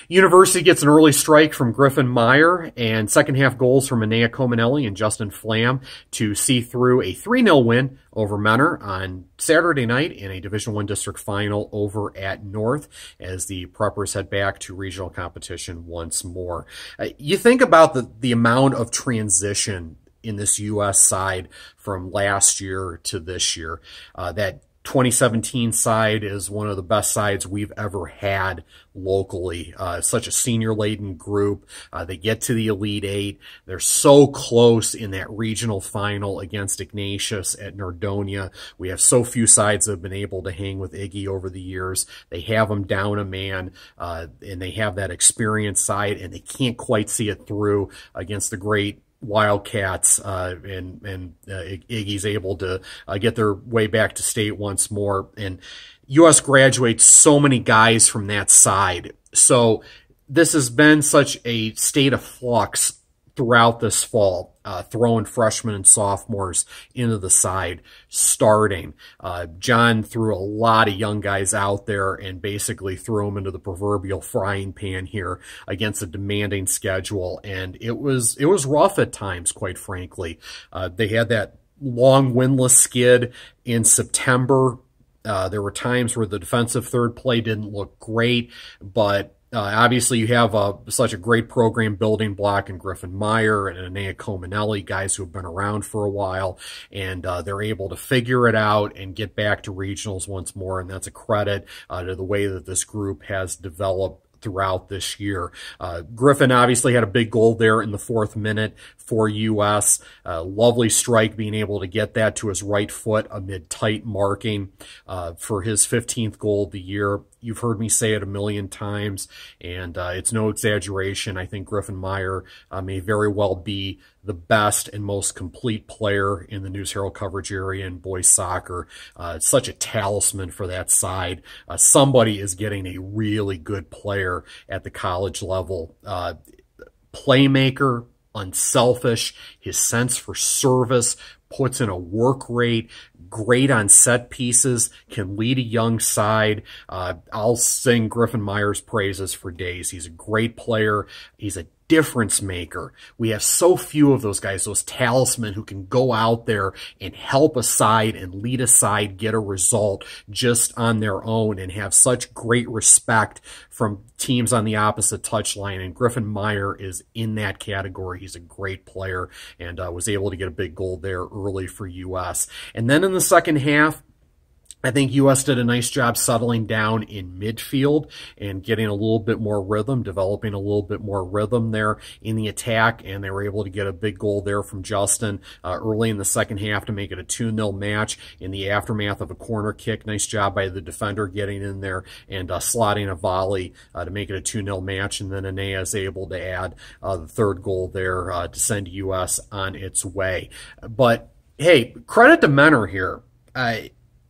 University gets an early strike from Griffin Meyer and second half goals from Anea Cominelli and Justin Flam to see through a 3-0 win over Menor on Saturday night in a Division I district final over at North as the Preppers head back to regional competition once more. You think about the amount of transition in this U.S. side from last year to this year. That 2017 side is one of the best sides we've ever had locally. Such a senior-laden group. They get to the Elite Eight. They're so close in that regional final against Ignatius at Nordonia. We have so few sides that have been able to hang with Iggy over the years. They have them down a man, and they have that experienced side, and they can't quite see it through against the great Wildcats, and Iggy's able to get their way back to state once more. And U.S. graduates so many guys from that side. So this has been such a state of flux throughout this fall, throwing freshmen and sophomores into the side, starting. John threw a lot of young guys out there and basically threw them into the proverbial frying pan here against a demanding schedule. And it was rough at times, quite frankly. They had that long winless skid in September. There were times where the defensive third play didn't look great, but obviously, you have such a great program building block in Griffin Meyer and Anea Cominelli, guys who have been around for a while, and they're able to figure it out and get back to regionals once more, and that's a credit to the way that this group has developed throughout this year. Griffin obviously had a big goal there in the 4th minute for U.S. Lovely strike, being able to get that to his right foot amid tight marking for his 15th goal of the year. You've heard me say it a million times, and it's no exaggeration. I think Griffin Meyer may very well be the best and most complete player in the News-Herald coverage area in boys soccer. It's such a talisman for that side. Somebody is getting a really good player at the college level. Playmaker, unselfish, his sense for service, puts in a work rate, great on set pieces, can lead a young side. I'll sing Griffin Meyer's praises for days. He's a great player. He's a difference maker. We have so few of those guys, those talismen who can go out there and help a side and lead a side get a result just on their own and have such great respect from teams on the opposite touchline. And Griffin Meyer is in that category. He's a great player and was able to get a big goal there early for U.S. And then in the second half, I think U.S. did a nice job settling down in midfield and getting a little bit more rhythm, developing a little bit more rhythm there in the attack, and they were able to get a big goal there from Justin early in the second half to make it a 2-0 match in the aftermath of a corner kick. Nice job by the defender getting in there and slotting a volley to make it a 2-0 match, and then Anea is able to add the third goal there to send U.S. on its way. But, hey, credit to Menor here.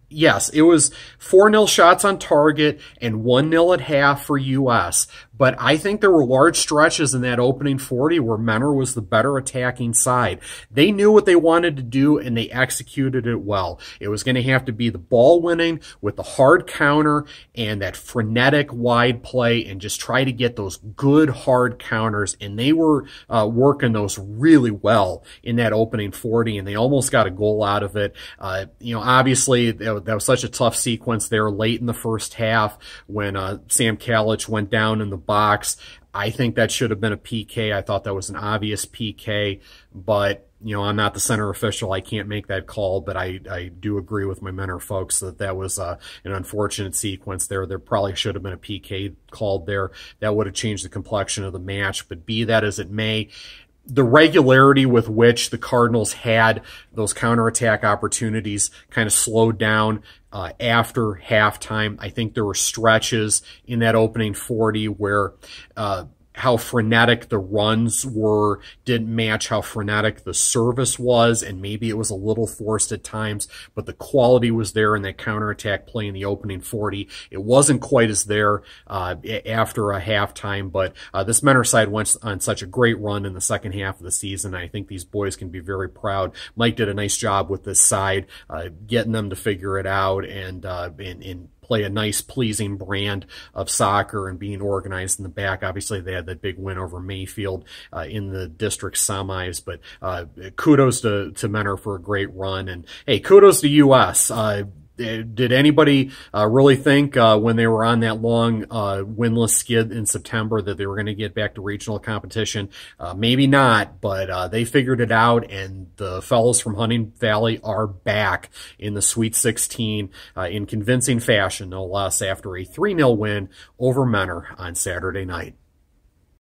Yes, it was 4-0 shots on target and 1-0 at half for U.S., but I think there were large stretches in that opening 40 where Menor was the better attacking side. They knew what they wanted to do, and they executed it well. It was going to have to be the ball winning with the hard counter and that frenetic wide play and just try to get those good hard counters, and they were working those really well in that opening 40, and they almost got a goal out of it. Obviously, that was such a tough sequence there late in the first half when Sam Kalich went down in the box. I think that should have been a PK. I thought that was an obvious PK, but I'm not the center official. I can't make that call, but I do agree with my Menor folks that was an unfortunate sequence there. There probably should have been a PK called there. That would have changed the complexion of the match, but be that as it may, the regularity with which the Cardinals had those counterattack opportunities kind of slowed down after halftime. I think there were stretches in that opening 40 where how frenetic the runs were didn't match how frenetic the service was, and maybe it was a little forced at times, but the quality was there in that counterattack play in the opening 40. It wasn't quite as there after a halftime, but this Menor side went on such a great run in the second half of the season. I think these boys can be very proud. Mike did a nice job with this side, getting them to figure it out and play a nice, pleasing brand of soccer and being organized in the back. Obviously, they had that big win over Mayfield in the district semis, but kudos to Menor for a great run. And hey, kudos to U.S. Did anybody really think when they were on that long winless skid in September that they were going to get back to regional competition? Maybe not, but they figured it out, and the fellows from Hunting Valley are back in the Sweet 16 in convincing fashion, no less, after a 3-0 win over Menor on Saturday night.